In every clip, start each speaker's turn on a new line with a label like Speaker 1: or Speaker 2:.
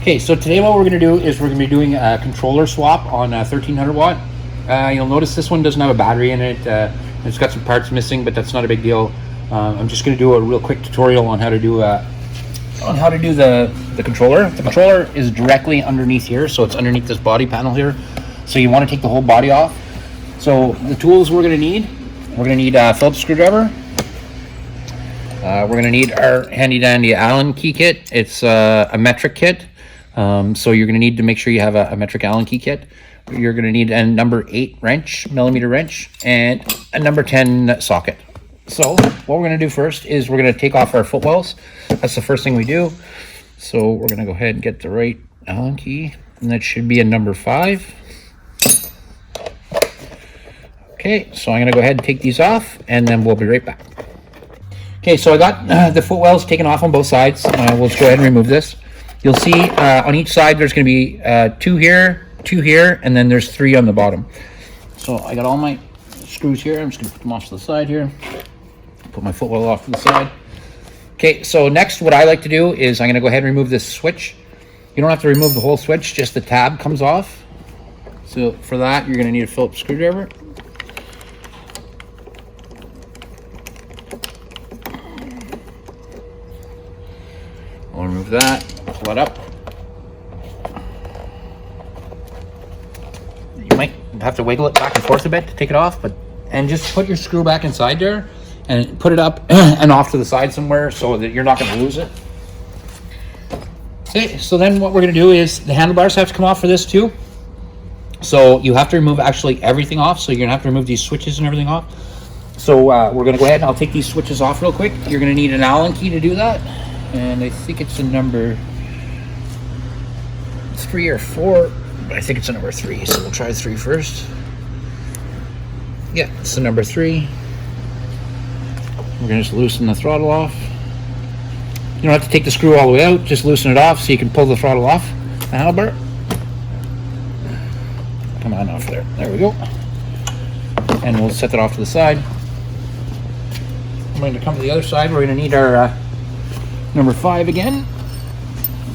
Speaker 1: Okay, so today what we're going to do is we're going to be doing a controller swap on a 1300 watt. You'll notice this one doesn't have a battery in it. It's got some parts missing, but that's not a big deal. I'm just going to do a real quick tutorial on how to do the controller. The controller is directly underneath here, so it's underneath this body panel here. So you want to take the whole body off. So the tools we're going to need a Phillips screwdriver. We're going to need our handy dandy Allen key kit. It's a metric kit. So you're going to need to make sure you have a metric Allen key kit. You're going to need a number 8 millimeter wrench, and a number 10 socket. So what we're going to do first is we're going to take off our footwells. That's the first thing we do. So we're going to go ahead and get the right Allen key, and that should be a number 5. Okay, so I'm going to go ahead and take these off, and then we'll be right back. Okay, so I got the footwells taken off on both sides. We'll just go ahead and remove this. You'll see on each side there's going to be 2 here, 2 here, and then there's 3 on the bottom. So I got all my screws here. I'm just going to put them off to the side here. Put my footwell off to the side. Okay, so next what I like to do is I'm going to go ahead and remove this switch. You don't have to remove the whole switch, just the tab comes off. So for that, you're going to need a Phillips screwdriver. I'll remove that, pull it up. You might have to wiggle it back and forth a bit to take it off, and just put your screw back inside there and put it up and off to the side somewhere so that you're not going to lose it. Okay, so then what we're going to do is the handlebars have to come off for this too. So you have to remove actually everything off. So you're going to have to remove these switches and everything off. So we're going to go ahead and I'll take these switches off real quick. You're going to need an Allen key to do that. And I think it's a number 3 or 4, but I think it's a number 3, so we'll try 3 first. Yeah, it's the number 3. We're gonna just loosen the throttle off. You don't have to take the screw all the way out, just loosen it off so you can pull the throttle off the halbert. Come on off there, there we go. And we'll set that off to the side. I'm going to come to the other side. We're gonna need our number 5 again,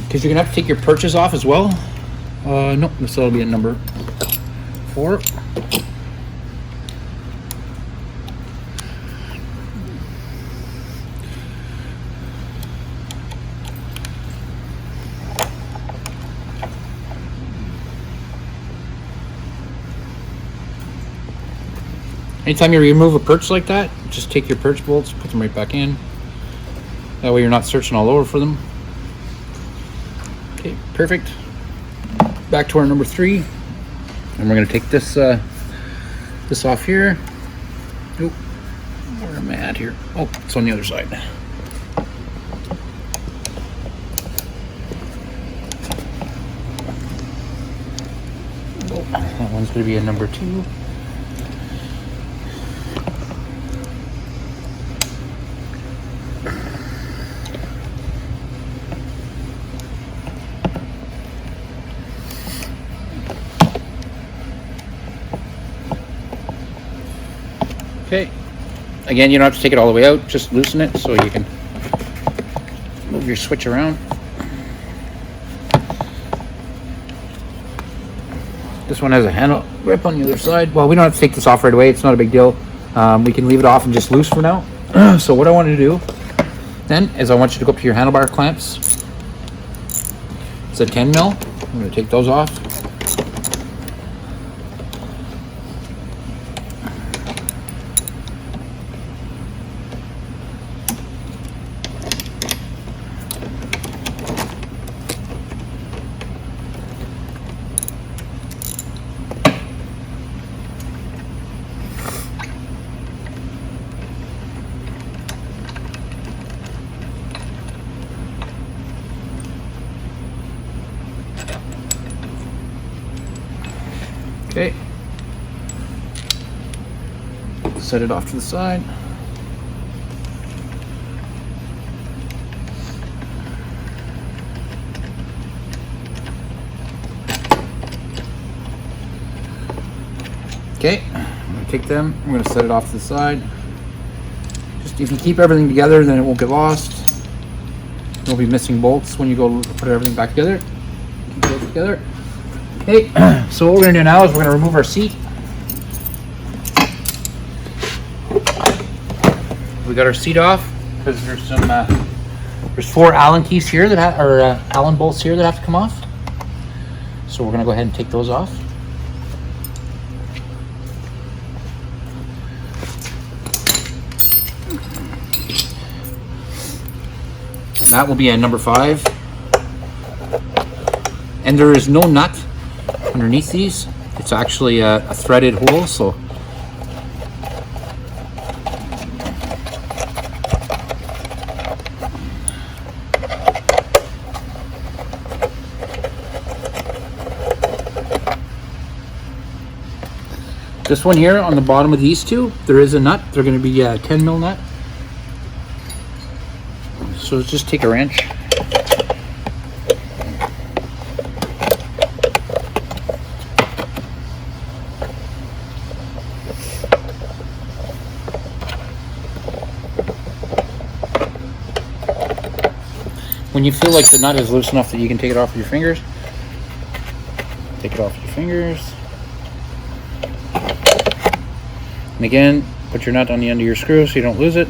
Speaker 1: because you're gonna have to take your perches off as well. No, this will be a number 4. Anytime you remove a perch like that, just take your perch bolts, put them right back in. That way you're not searching all over for them. Okay, perfect. Back to our number 3. And we're gonna take this this off here. Oh, where am I at here? Oh, it's on the other side. Oh, that one's gonna be a number 2. Okay, again, you don't have to take it all the way out, just loosen it so you can move your switch around. This one has a handle grip on the other side. Well, we don't have to take this off right away, it's not a big deal. We can leave it off and just loose for now. So what I want to do then is I want you to go up to your handlebar clamps. It's a 10 mil. I'm going to take those off. Okay, set it off to the side. Okay, I'm going to take them, I'm going to set it off to the side. Just if you keep everything together, then it won't get lost. There'll be missing bolts when you go put everything back together. Put it together. Okay, so what we're gonna do now is we're gonna remove our seat. We got our seat off because there's some there's 4 Allen keys here that Allen bolts here that have to come off. So we're gonna go ahead and take those off. And that will be a number 5. And there is no nut underneath these. It's actually a threaded hole, so this one here on the bottom of these two, there is a nut. They're going to be a 10 mil nut. So let's just take a wrench. When you feel like the nut is loose enough that you can take it off with your fingers, take it off with your fingers. And again, put your nut on the end of your screw so you don't lose it.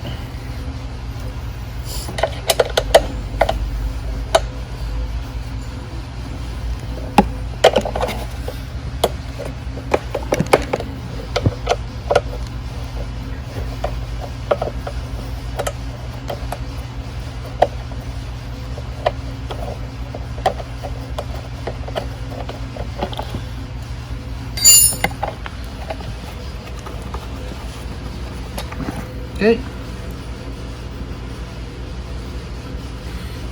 Speaker 1: Okay.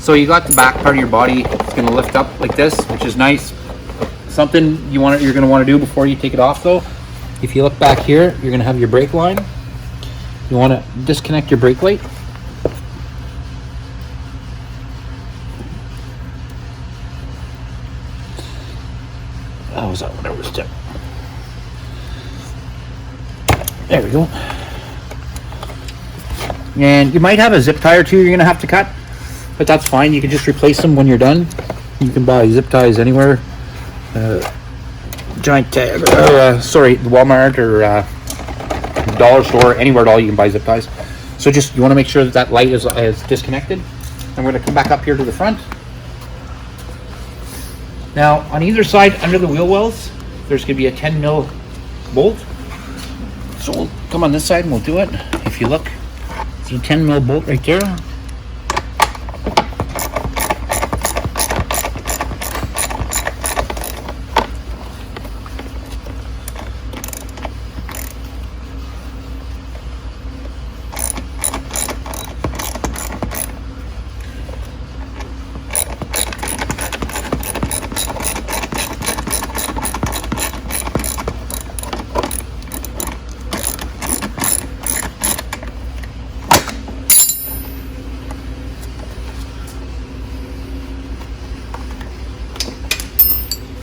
Speaker 1: So you got the back part of your body. It's going to lift up like this, which is nice. Something you're going to want to do before you take it off, though. If you look back here, you're going to have your brake line. You want to disconnect your brake light. Oh, was that whatever step? There we go. And you might have a zip tie or two you're going to have to cut, but that's fine. You can just replace them when you're done. You can buy zip ties anywhere. Giant tag, sorry, Walmart or dollar store, anywhere at all you can buy zip ties. So just, you want to make sure that that light is disconnected. I'm going to come back up here to the front. Now, on either side under the wheel wells, there's going to be a 10 mil bolt. So we'll come on this side and we'll do it. If you look, see 10 mil bolt right there.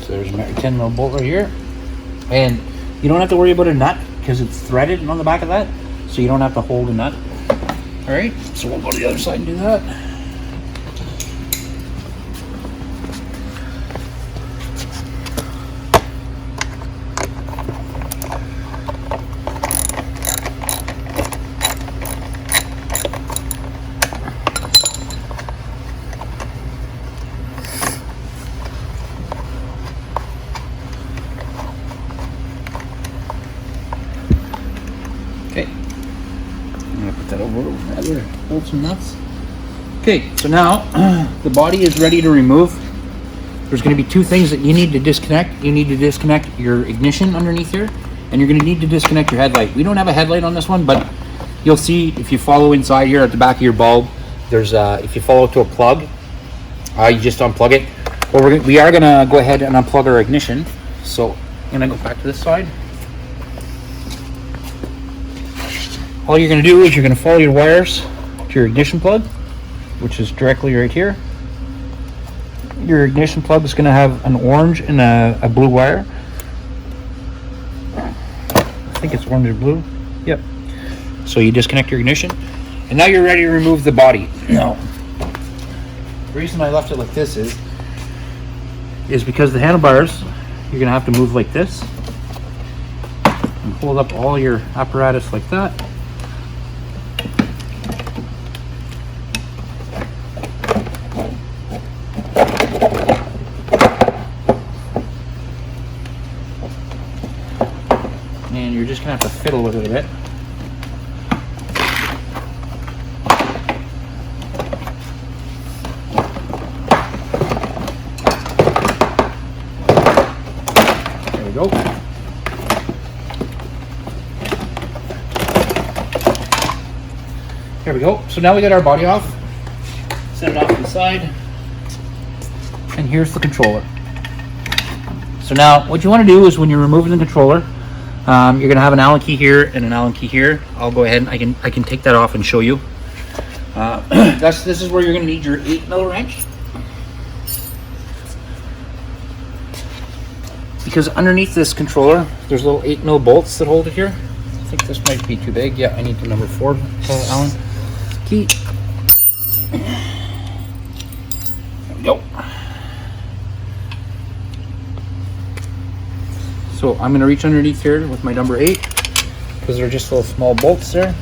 Speaker 1: There's a 10 mil bolt right here, and you don't have to worry about a nut because it's threaded on the back of that, so you don't have to hold a nut. All right, so we'll go to the other side and do that. Okay, I'm gonna put that over the other bolts and nuts. Okay, so now the body is ready to remove. There's going to be two things that you need to disconnect. You need to disconnect your ignition underneath here, and you're going to need to disconnect your headlight. We don't have a headlight on this one, but you'll see if you follow inside here at the back of your bulb, there's if you follow it to a plug, you just unplug it. Well, we are going to go ahead and unplug our ignition. So I'm going to go back to this side. All you're going to do is you're going to follow your wires to your ignition plug, which is directly right here. Your ignition plug is going to have an orange and a blue wire. I think it's orange or blue. Yep. So you disconnect your ignition, and now you're ready to remove the body. Now, the reason I left it like this is is because the handlebars, you're gonna have to move like this and hold up all your apparatus like that. And you're just gonna have to fiddle with it a bit. There we go. There we go. So now we got our body off. Set it off to the side. And here's the controller. So now what you want to do is when you're removing the controller, you're going to have an Allen key here and an Allen key here. I'll go ahead and I can take that off and show you. This is where you're going to need your 8mm wrench. Because underneath this controller, there's little 8mm bolts that hold it here. I think this might be too big. Yeah, I need the number 4 Allen key. There we go. So I'm going to reach underneath here with my number 8 because they're just little small bolts there.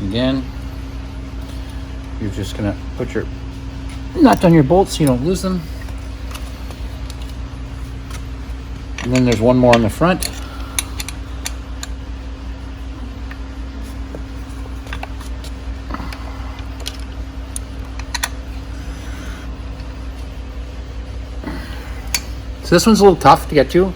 Speaker 1: Again, you're just gonna put your nut on your bolts so you don't lose them. And then there's one more on the front. So this one's a little tough to get to.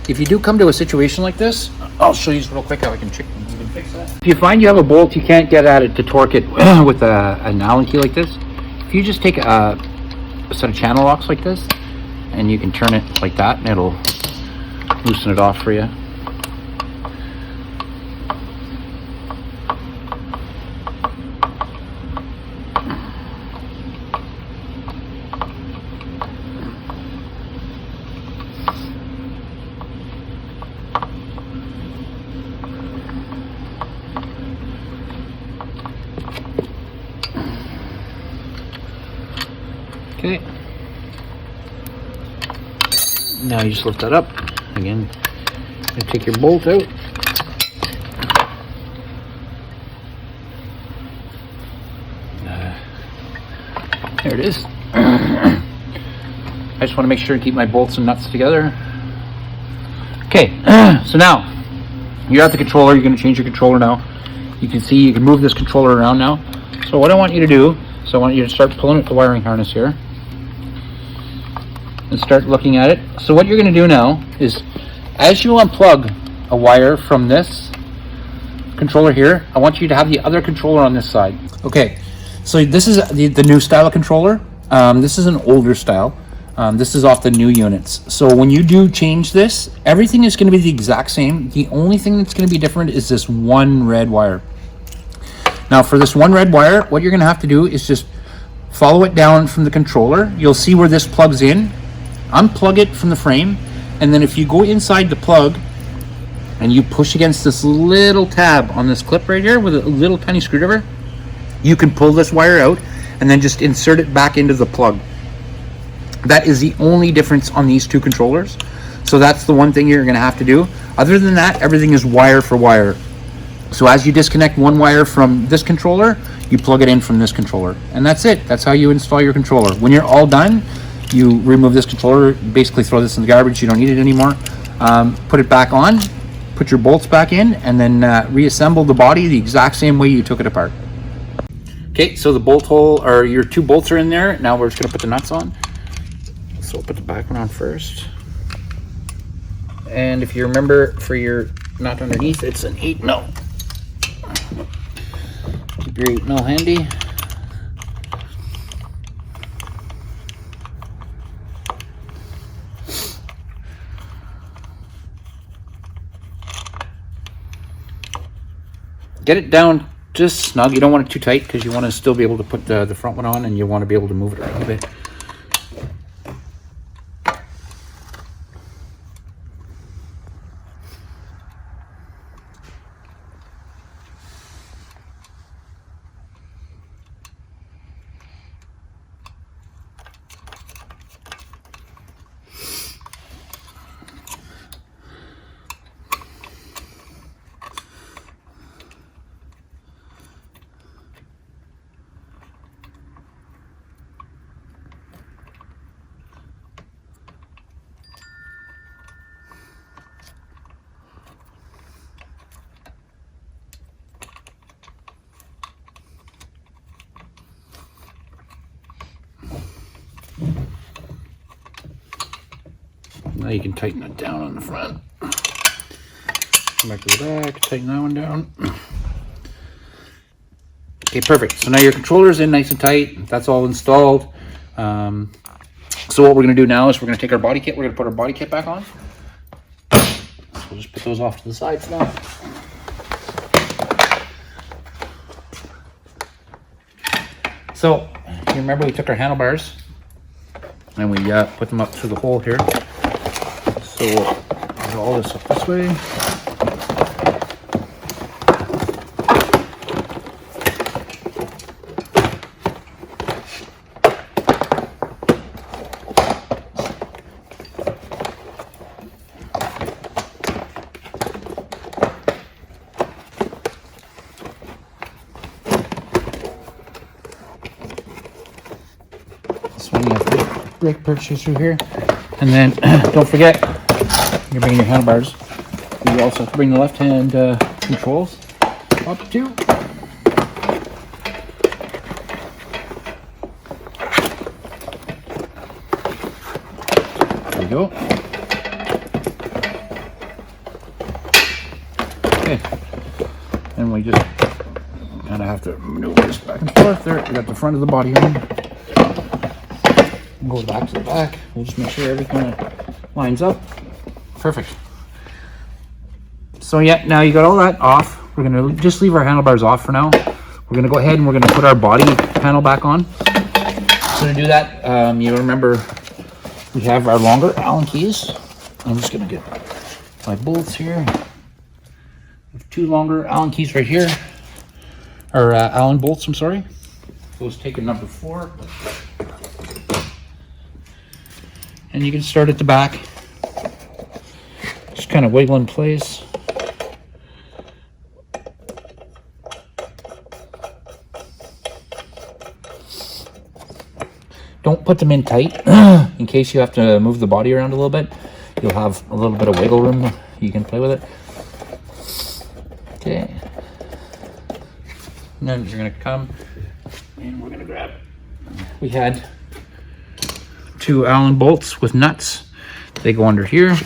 Speaker 1: If you do come to a situation like this, I'll show you real quick how I can fix that. If you find you have a bolt you can't get at it to torque it with an Allen key like this, if you just take a set of channel locks like this and you can turn it like that and it'll loosen it off for you. Okay. Now you just lift that up. Again, you take your bolt out. There it is. I just want to make sure to keep my bolts and nuts together. Okay, so now you're at the controller. You're going to change your controller now. You can see you can move this controller around now. So what I want you to do, I want you to start pulling at the wiring harness here and start looking at it. So what you're going to do now is, as you unplug a wire from this controller here, I want you to have the other controller on this side. Okay, so this is the new style of controller. This is an older style. This is off the new units. So when you do change this, everything is going to be the exact same. The only thing that's going to be different is this one red wire. Now for this one red wire, what you're going to have to do is just follow it down from the controller. You'll see where this plugs in. Unplug it from the frame, and then if you go inside the plug and you push against this little tab on this clip right here with a little tiny screwdriver, you can pull this wire out and then just insert it back into the plug. That is the only difference on these two controllers. So that's the one thing you're going to have to do. Other than that, everything is wire for wire. So as you disconnect one wire from this controller, you plug it in from this controller, and that's it. That's how you install your controller. When you're all done, you remove this controller, basically throw this in the garbage. You don't need it anymore. Put it back on, put your bolts back in, and then reassemble the body the exact same way you took it apart. Okay, so the bolt hole, or your two bolts are in there. Now we're just gonna put the nuts on. So we'll put the back one on first. And if you remember, for your nut underneath, it's an 8mm. Keep your 8mm handy. Get it down just snug. You don't want it too tight because you want to still be able to put the front one on, and you want to be able to move it around a bit. Now you can tighten it down on the front. Come back to the back, tighten that one down. Okay, perfect. So now your controller's in nice and tight. That's all installed. So what we're going to do now is we're going to take our body kit. We're going to put our body kit back on. So we'll just put those off to the sides now. So you remember we took our handlebars and we put them up through the hole here. So we'll put all this up this way. This one you have to brake purchase through here. And then don't forget, you're bringing your handlebars. You also have to bring the left hand controls up too. There we go. Okay. And we just kind of have to maneuver this back and forth. There, we got the front of the body on. Go back to the back. We'll just make sure everything lines up. Perfect. So yeah, now you got all that off. We're gonna just leave our handlebars off for now. We're gonna go ahead and we're gonna put our body panel back on. So to do that, you remember we have our longer Allen keys. I'm just gonna get my bolts here. We have 2 longer Allen keys right here, or Allen bolts. I'm sorry. Those take a number 4. And you can start at the back, just kind of wiggle in place. Don't put them in tight in case you have to move the body around a little bit. You'll have a little bit of wiggle room. You can play with it. Okay. And then you're going to come and we're going to grab. We had 2 Allen bolts with nuts. They go under here.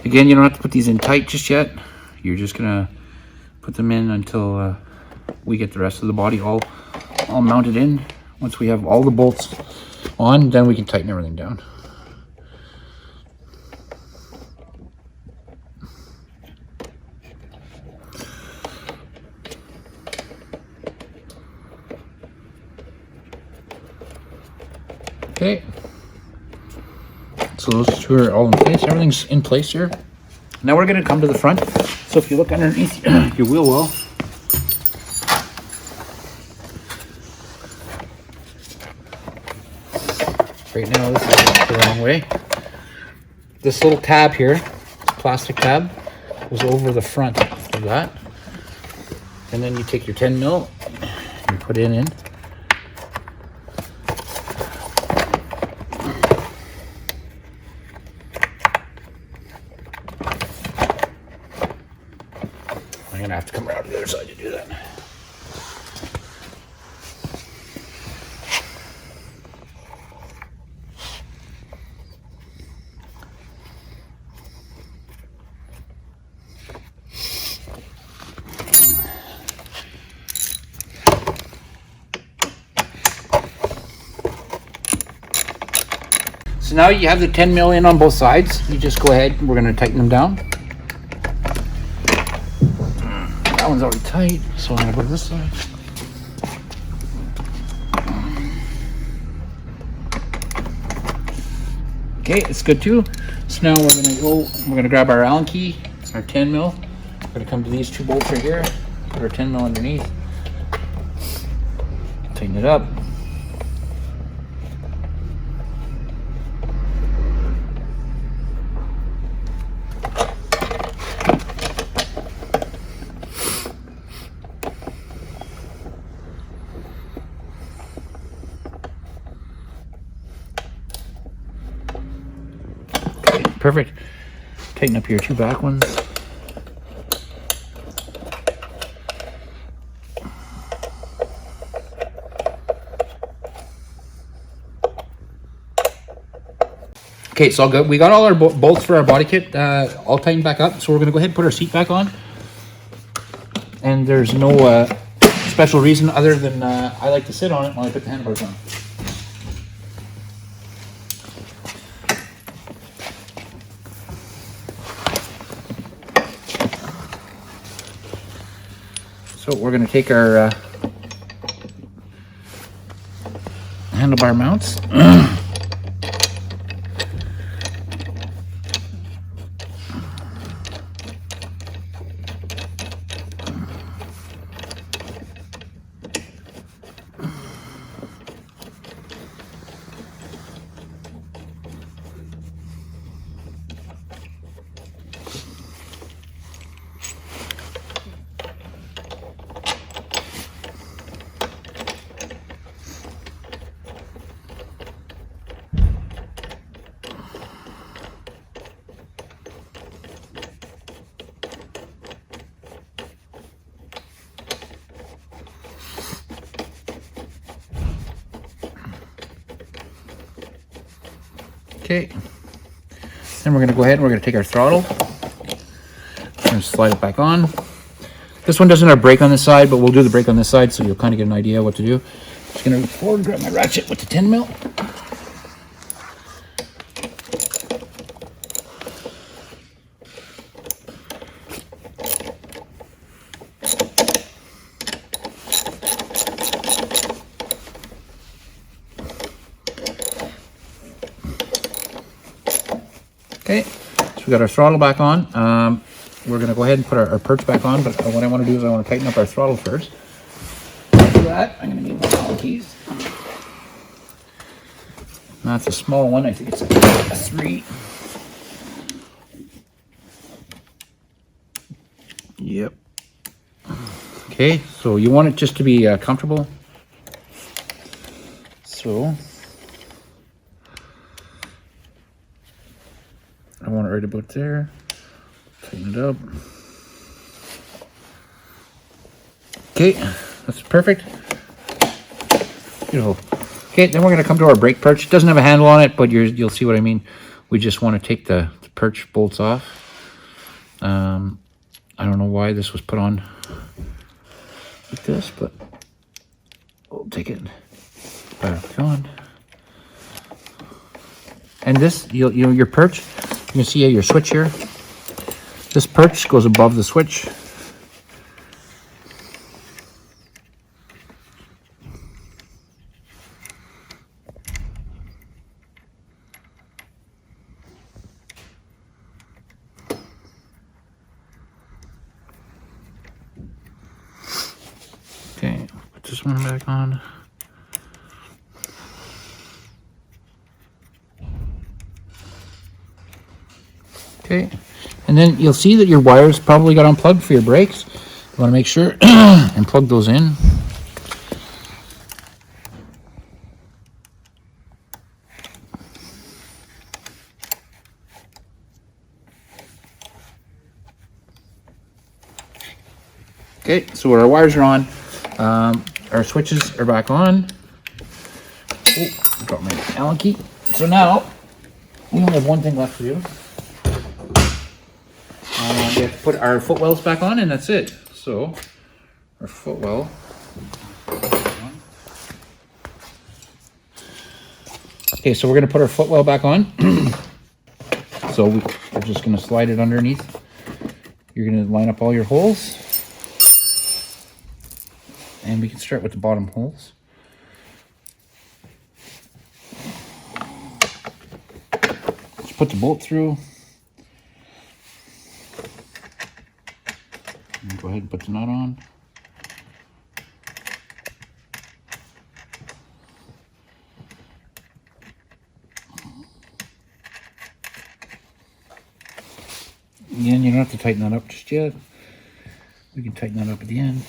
Speaker 1: Again, you don't have to put these in tight just yet. You're just gonna put them in until we get the rest of the body all mounted in. Once we have all the bolts on, then we can tighten everything down. Okay. So those 2 are all in place. Everything's in place here. Now we're going to come to the front. So if you look underneath your wheel well, right now this is the wrong way. This little tab here, this plastic tab, goes over the front of that. And then you take your 10 mil and put it in. I'm gonna have to come around to the other side to do that. So now you have the 10 mil in on both sides. You just go ahead, we're gonna tighten them down. That one's already tight, so I'm gonna go to this side. Okay, it's good too. So now we're gonna grab our Allen key, our 10 mil. We're gonna come to these two bolts right here, put our 10 mil underneath, tighten it up. Perfect. Tighten up your two back ones. Okay, it's all good. We got all our bolts for our body kit all tightened back up. So we're going to go ahead and put our seat back on. And there's no special reason other than I like to sit on it while I put the handlebars on. So we're going to take our handlebar mounts. Okay, then we're going to go ahead and we're going to take our throttle and slide it back on. This one doesn't have a brake on this side, but we'll do the brake on this side so you'll kind of get an idea what to do. Just going to reach forward and grab my ratchet with the 10 mil. Okay, so we got our throttle back on. We're going to go ahead and put our perch back on, but what I want to do is I want to tighten up our throttle first. To do that, I'm going to need my Allen keys. That's a small one. I think it's a 3. Yep. Okay, so you want it just to be comfortable. So I want it right about there. Tighten it up. Okay, that's perfect. Beautiful. Okay, then we're going to come to our brake perch. It doesn't have a handle on it, but you'll see what I mean. We just want to take the perch bolts off. I don't know why this was put on like this, but we'll take it back on. And this, your perch, you can see your switch here. This perch goes above the switch. Okay, put this one back on. Okay, and then you'll see that your wires probably got unplugged for your brakes. You want to make sure and plug those in. Okay, so our wires are on. Our switches are back on. Oh, I got my Allen key. So now we only have one thing left to do. We have to put our footwells back on, and that's it. So our footwell. Okay, so we're going to put our footwell back on. So we're just going to slide it underneath. You're going to line up all your holes. And we can start with the bottom holes. Just put the bolt through. And go ahead and put the nut on. Again, you don't have to tighten that up just yet. We can tighten that up at the end.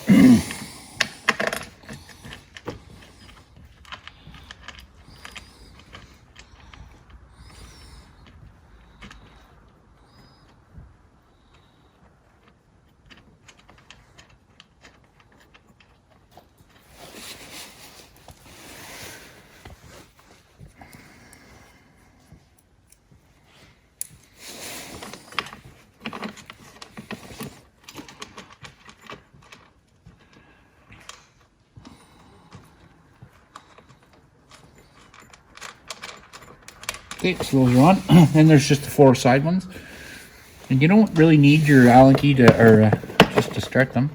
Speaker 1: Okay, so those are on. Then there's just the 4 side ones, and you don't really need your Allen key to, just to start them.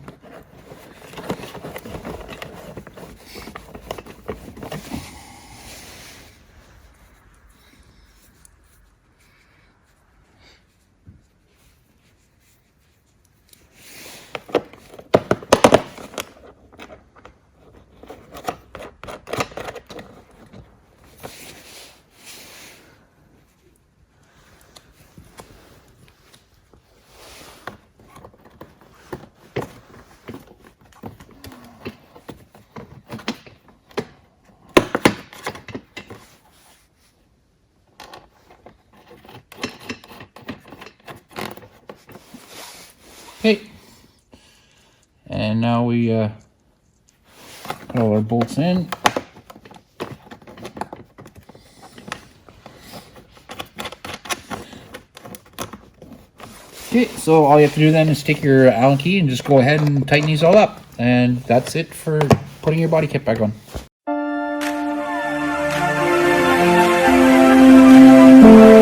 Speaker 1: Okay, and now we put all our bolts in. Okay, so all you have to do then is take your Allen key and just go ahead and tighten these all up, and that's it for putting your body kit back on.